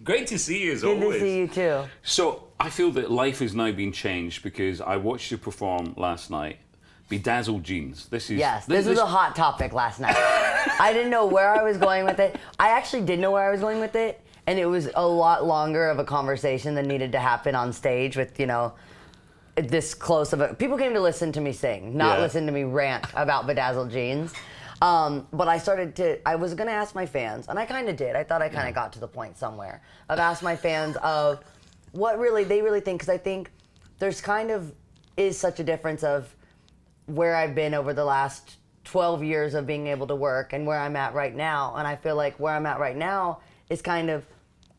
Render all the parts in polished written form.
Great to see you as Good always. to see you too. So I feel that life has now been changed because I watched you perform last night. Bedazzled Jeans. This was a hot topic last night. I didn't know where I was going with it. I actually did know where I was going with it, and it was a lot longer of a conversation that needed to happen on stage with, this close of a... People came to listen to me sing, not listen to me rant about Bedazzled Jeans. But I was going to ask my fans, and I kind of did. I thought I kind of got to the point somewhere of ask my fans of what they really think, because I think there's is such a difference of where I've been over the last 12 years of being able to work and where I'm at right now. And I feel like where I'm at right now is kind of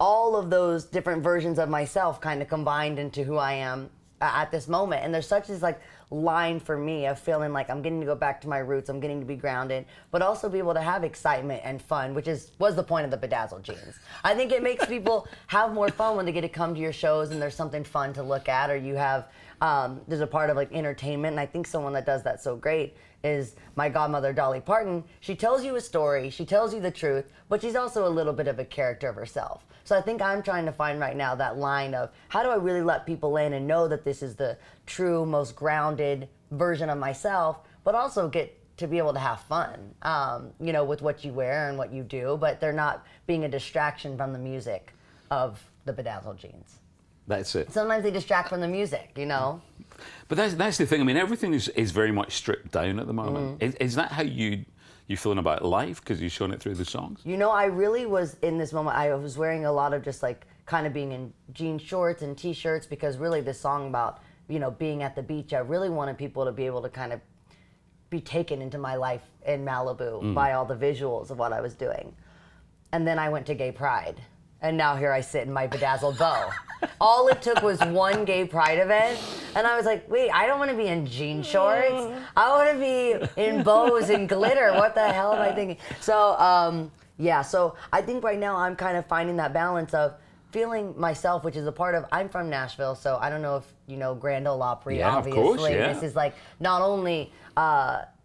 all of those different versions of myself kind of combined into who I am at this moment. And there's such this line for me of feeling like I'm getting to go back to my roots, I'm getting to be grounded, but also be able to have excitement and fun, which was the point of the Bedazzled Jeans. I think it makes people have more fun when they get to come to your shows and there's something fun to look at, or you have there's a part of entertainment. And I think someone that does that so great is my godmother, Dolly Parton. She tells you a story, she tells you the truth, but she's also a little bit of a character of herself. So I think I'm trying to find right now that line of how do I really let people in and know that this is the true, most grounded version of myself, but also get to be able to have fun, with what you wear and what you do, but they're not being a distraction from the music of the Bedazzled Jeans. That's it. Sometimes they distract from the music, But that's the thing. I mean, everything is very much stripped down at the moment. Is that how you feeling about life because you've shown it through the songs? I really was in this moment. I was wearing a lot of just kind of being in jean shorts and t-shirts, because really this song about being at the beach, I really wanted people to be able to kind of be taken into my life in Malibu by all the visuals of what I was doing. And then I went to Gay Pride. And now here I sit in my bedazzled bow. All it took was one Gay Pride event, and I was like, wait, I don't want to be in jean shorts. I want to be in bows and glitter. What the hell am I thinking? So, so I think right now I'm kind of finding that balance of feeling myself, which is a part of, I'm from Nashville, so I don't know if you know Grand Ole Opry, obviously. Of course, yeah. This is not only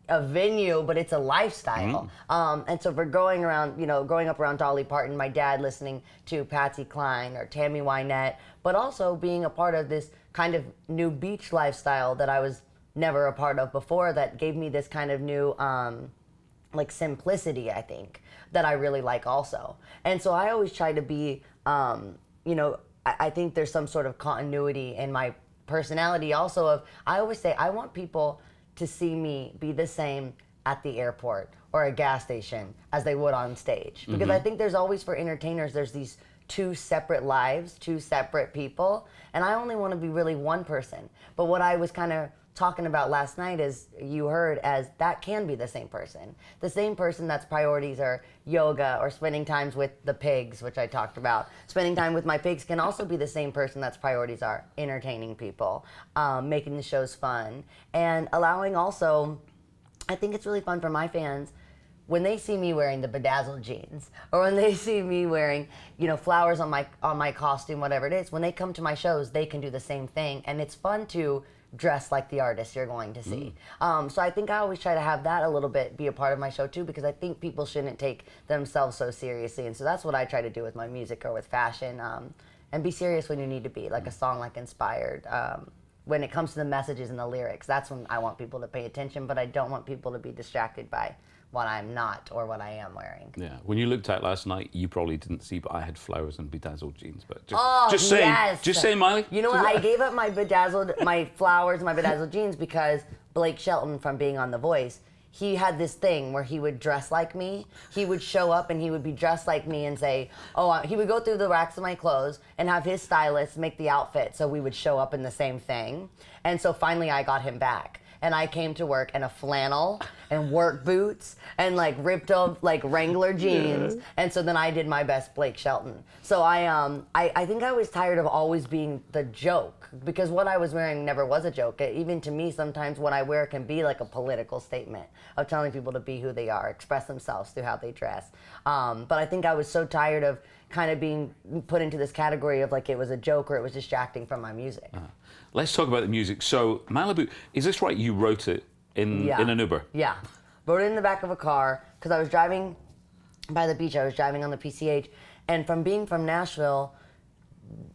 a venue, but it's a lifestyle. And so for growing up around Dolly Parton, my dad listening to Patsy Cline or Tammy Wynette, but also being a part of this kind of new beach lifestyle that I was never a part of before, that gave me this kind of new simplicity, I think, that I really like also. And so I always try to be, I think there's some sort of continuity in my personality also of, I always say, I want people to see me be the same at the airport or a gas station as they would on stage. Because I think there's always, for entertainers, there's these two separate lives, two separate people, and I only want to be really one person. But what I was kind of talking about last night is, you heard, as that can be the same person. The same person that's priorities are yoga or spending times with the pigs, which I talked about. Spending time with my pigs can also be the same person that's priorities are entertaining people, making the shows fun, and allowing also, I think it's really fun for my fans when they see me wearing the Bedazzled Jeans, or when they see me wearing, flowers on my costume, whatever it is, when they come to my shows, they can do the same thing, and it's fun to dress like the artist you're going to see. So I think I always try to have that a little bit be a part of my show too, because I think people shouldn't take themselves so seriously. And so that's what I try to do with my music or with fashion, and be serious when you need to be, like a song like Inspired. When it comes to the messages and the lyrics, that's when I want people to pay attention, but I don't want people to be distracted by what I'm not or what I am wearing. Yeah. When you looked out last night, you probably didn't see, but I had flowers and bedazzled jeans. But just saying, Miley. You know what? I gave up my flowers, and my bedazzled jeans because Blake Shelton from being on The Voice, he had this thing where he would dress like me. He would show up and he would be dressed like me and say, he would go through the racks of my clothes and have his stylist make the outfit so we would show up in the same thing. And so finally I got him back. And I came to work in a flannel and work boots and ripped up Wrangler jeans. Yeah. And so then I did my best Blake Shelton. So I think I was tired of always being the joke, because what I was wearing never was a joke. Even to me, sometimes what I wear can be like a political statement of telling people to be who they are, express themselves through how they dress. But I think I was so tired of kind of being put into this category of it was a joke or it was distracting from my music. Let's talk about the music. So Malibu, is this right? You wrote it in an Uber? Yeah, wrote it in the back of a car because I was driving by the beach. I was driving on the PCH, and from being from Nashville,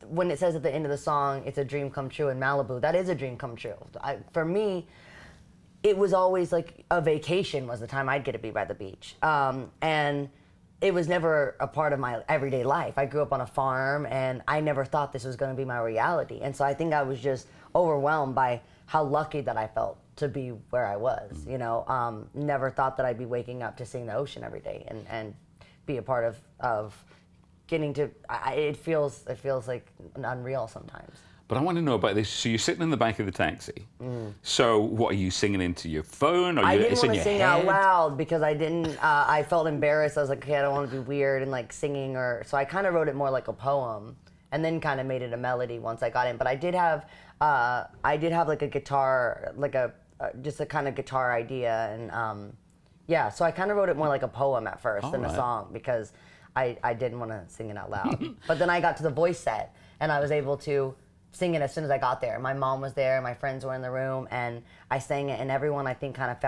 when it says at the end of the song, it's a dream come true in Malibu, that is a dream come true. For me, it was always like a vacation was the time I'd get to be by the beach. And it was never a part of my everyday life. I grew up on a farm, and I never thought this was going to be my reality. And so I think I was just overwhelmed by how lucky that I felt to be where I was. You know, never thought that I'd be waking up to seeing the ocean every day and be a part of getting to. It feels like unreal sometimes. But I want to know about this. So you're sitting in the back of the taxi. So what are you singing into your phone? Or I didn't it's in want to your sing head? out loud because I didn't. I felt embarrassed. I was like, okay, I don't want to be weird and like singing or. So I kind of wrote it more like a poem, and then kind of made it a melody once I got in. But I did have like a guitar, like just a kind of guitar idea, and yeah. So I kind of wrote it more like a poem at first than a song because I didn't want to sing it out loud. But then I got to the voice set, and I was able to sing it as soon as I got there. My mom was there, my friends were in the room, and I sang it, and everyone I think kind of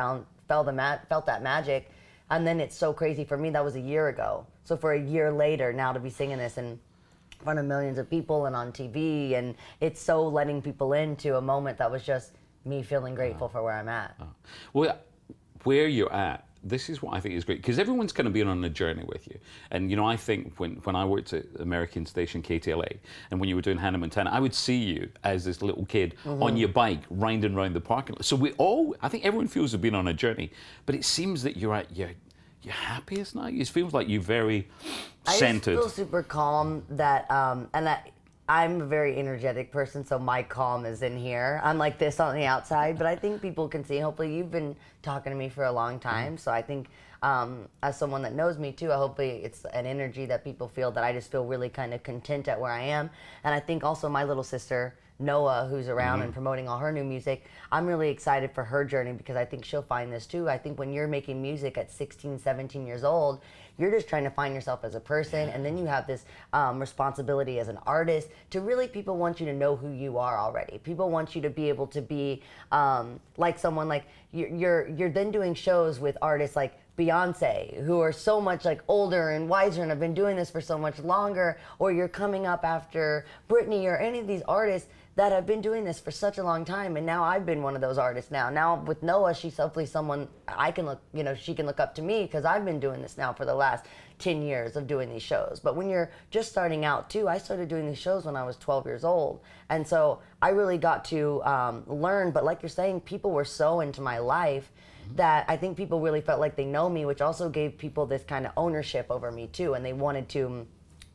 felt that magic. And then it's so crazy for me, that was a year ago. So for a year later, now to be singing this in front of millions of people and on TV, and it's so letting people into a moment that was just me feeling grateful for where I'm at. Well, where you're at, this is what I think is great, because everyone's kind of been on a journey with you. And, you know, I think when I worked at American station KTLA, and when you were doing Hannah Montana, I would see you as this little kid on your bike, riding around the parking lot. So I think everyone feels they've been on a journey, but it seems that you're at your happiest now. It feels like you're very centered. I just feel super calm that, and that I'm a very energetic person, so my calm is in here. I'm like this on the outside, but I think people can see. Hopefully, you've been talking to me for a long time, so I think as someone that knows me too, hopefully it's an energy that people feel that I just feel really kind of content at where I am. And I think also my little sister, Noah, who's around and promoting all her new music, I'm really excited for her journey because I think she'll find this too. I think when you're making music at 16, 17 years old, you're just trying to find yourself as a person, and then you have this responsibility as an artist to really, people want you to know who you are already. People want you to be able to be like someone like, you're then doing shows with artists like Beyonce, who are so much like older and wiser and have been doing this for so much longer, or you're coming up after Britney or any of these artists that have been doing this for such a long time. And now I've been one of those artists now with Noah, she's hopefully someone I can look, you know, she can look up to me because I've been doing this now for the last 10 years of doing these shows. But when you're just starting out too, I started doing these shows when I was 12 years old. And so I really got to learn, but like you're saying, people were so into my life that I think people really felt like they know me, which also gave people this kind of ownership over me too, and they wanted to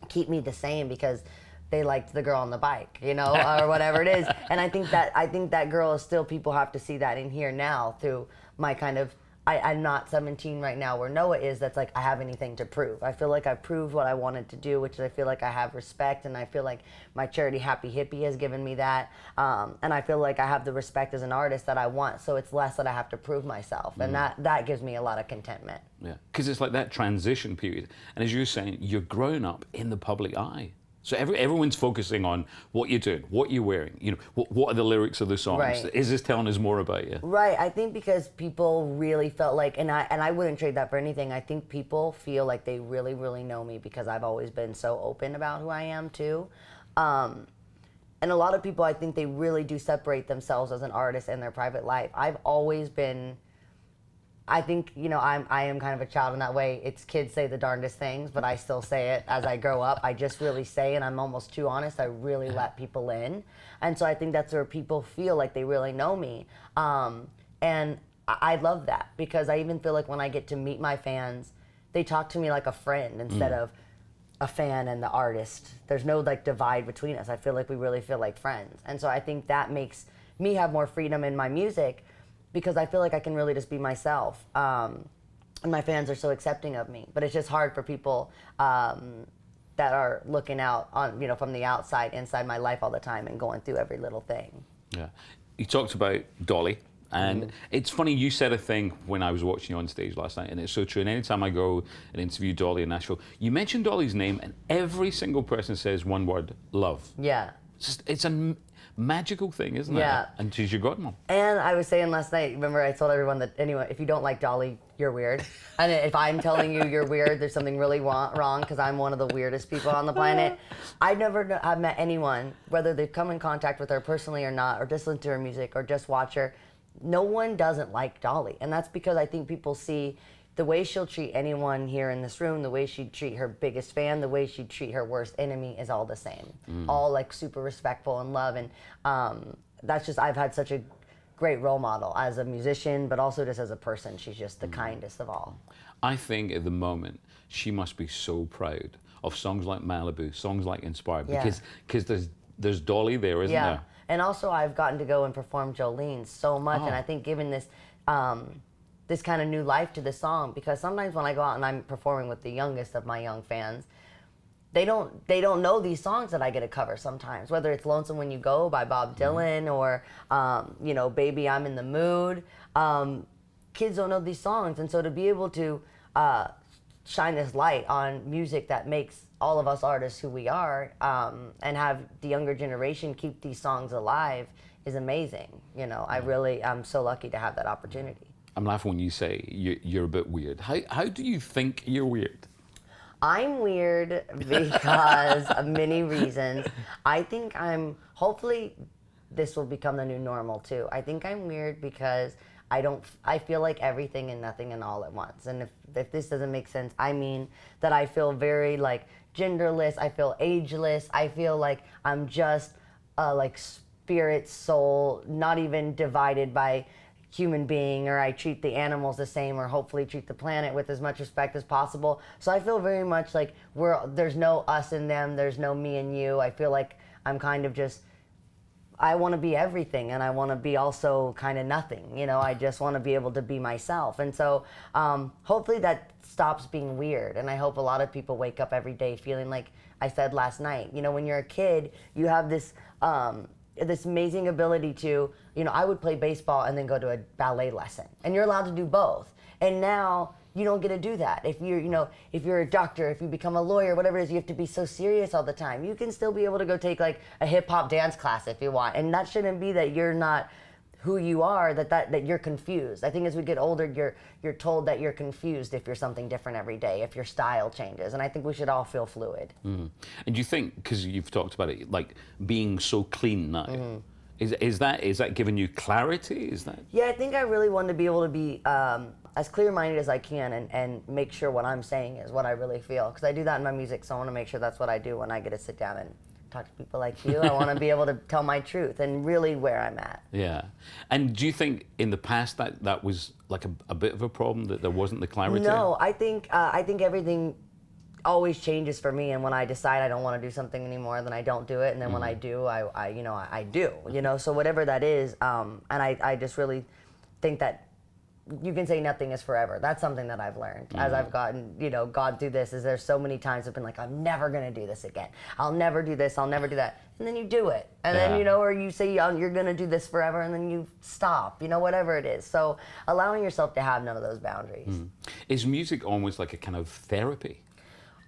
keep me the same because they liked the girl on the bike, you know, or whatever it is. And I think that girl is still, people have to see that in here now through my kind of, I'm not 17 right now where Noah is, that's like I have anything to prove. I feel like I proved what I wanted to do, which is I feel like I have respect, and I feel like my charity Happy Hippie has given me that. And I feel like I have the respect as an artist that I want, so it's less that I have to prove myself. And that gives me a lot of contentment. Yeah, because it's like that transition period. And as you're saying, you're growing up in the public eye. So everyone's focusing on what you're doing, what you're wearing, you know, what are the lyrics of the songs? Right. Is this telling us more about you? Right. I think because people really felt like, and I wouldn't trade that for anything. I think people feel like they really, really know me because I've always been so open about who I am too. And a lot of people, I think they really do separate themselves as an artist in their private life. I've always been, I think, you know, I am kind of a child in that way. It's kids say the darndest things, but I still say it as I grow up. I just really say, and I'm almost too honest, I really let people in. And so I think that's where people feel like they really know me. And I love that because I even feel like when I get to meet my fans, they talk to me like a friend instead of a fan and the artist. There's no like divide between us. I feel like we really feel like friends. And so I think that makes me have more freedom in my music, because I feel like I can really just be myself. And my fans are so accepting of me. But it's just hard for people that are looking out on, you know, from the outside, inside my life all the time and going through every little thing. Yeah. You talked about Dolly. And it's funny, you said a thing when I was watching you on stage last night, and it's so true. And anytime I go and interview Dolly in Nashville, you mention Dolly's name, and every single person says one word, love. Yeah. It's a magical thing, isn't it? Yeah. And she's your godmom. And I was saying last night, remember I told everyone that, anyway, if you don't like Dolly, you're weird. And if I'm telling you you're weird, there's something really wrong, because I'm one of the weirdest people on the planet. I've never have met anyone, whether they've come in contact with her personally or not, or just listen to her music, or just watch her, no one doesn't like Dolly. And that's because I think people see the way she'll treat anyone here in this room, the way she'd treat her biggest fan, the way she'd treat her worst enemy is all the same. All like super respectful and love. And that's just, I've had such a great role model as a musician, but also just as a person. She's just the kindest of all. I think at the moment, she must be so proud of songs like Malibu, songs like Inspired, because there's Dolly there, isn't there? And also I've gotten to go and perform Jolene so much, and I think given this this kind of new life to the song, because sometimes when I go out and I'm performing with the youngest of my young fans, they don't know these songs that I get to cover sometimes, whether it's Lonesome When You Go by Bob Dylan or you know, Baby I'm in the Mood. Kids don't know these songs, and so to be able to shine this light on music that makes all of us artists who we are, and have the younger generation keep these songs alive is amazing. You know, I'm so lucky to have that opportunity. I'm laughing when you say you're a bit weird. How do you think you're weird? I'm weird because of many reasons. I think hopefully this will become the new normal too. I think I'm weird because I feel like everything and nothing and all at once. And if this doesn't make sense, I mean that I feel very like genderless, I feel ageless, I feel like I'm just like spirit, soul, not even divided by human being, or I treat the animals the same, or hopefully treat the planet with as much respect as possible. So I feel very much like there's no us and them, there's no me and you. I feel like I'm kind of just, I want to be everything, and I want to be also kind of nothing. You know, I just want to be able to be myself. And so hopefully that stops being weird. And I hope a lot of people wake up every day feeling like I said last night. You know, when you're a kid, you have this this amazing ability to, you know, I would play baseball and then go to a ballet lesson, and you're allowed to do both. And now you don't get to do that. If you're, you know, if you're a doctor, if you become a lawyer, whatever it is, you have to be so serious all the time. You can still be able to go take like a hip hop dance class if you want, and that shouldn't be that you're not who you are, that you're confused. I think as we get older, you're told that you're confused if you're something different every day, if your style changes, and I think we should all feel fluid. And do you think, because you've talked about it, like being so clean now, is that giving you clarity? Is that? Yeah, I think I really want to be able to be as clear-minded as I can, and make sure what I'm saying is what I really feel, because I do that in my music, so I want to make sure that's what I do when I get to sit down and talk to people like you. I want to be able to tell my truth and really where I'm at. Yeah. And do you think in the past that was like a bit of a problem, that there wasn't the clarity? No, I think everything always changes for me, and when I decide I don't want to do something anymore, then I don't do it, and then when I do, I do, you know, so whatever that is, and I just really think that you can say nothing is forever. That's something that I've learned as I've gotten, you know, gone through this, is there's so many times I've been like, I'm never going to do this again. I'll never do this. I'll never do that. And then you do it. And then, you know, or you say you're going to do this forever, and then you stop, you know, whatever it is. So allowing yourself to have none of those boundaries. Is music almost like a kind of therapy?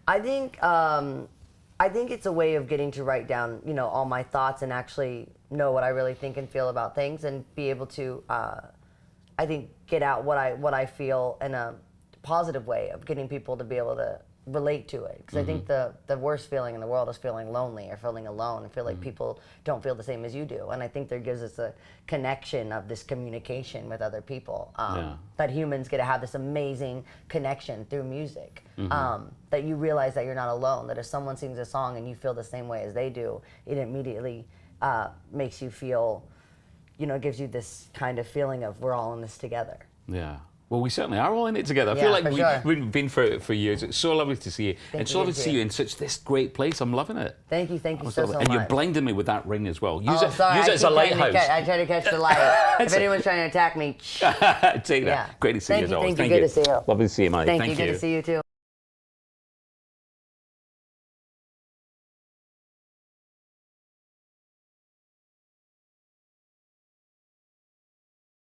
I think it's a way of getting to write down, you know, all my thoughts and actually know what I really think and feel about things, and be able to, I think, get out what I feel in a positive way of getting people to be able to relate to it. Because I think the worst feeling in the world is feeling lonely or feeling alone, and feel like people don't feel the same as you do. And I think there gives us a connection of this communication with other people, that humans get to have this amazing connection through music, that you realize that you're not alone, that if someone sings a song and you feel the same way as they do, it immediately makes you feel, you know, it gives you this kind of feeling of we're all in this together. Yeah. Well, we certainly are all in it together. I feel like we've been for years. It's so lovely to see you. And it's so lovely to see you in such this great place. I'm loving it. Thank you so much. And you're blinding me with that ring as well. Use it sorry, use it as a lighthouse. I try to catch the light. If anyone's trying to attack me, take that. Great to see you as always. Thank you. Good to see you. Lovely to see you, Miley. Thank you. Good to see you too.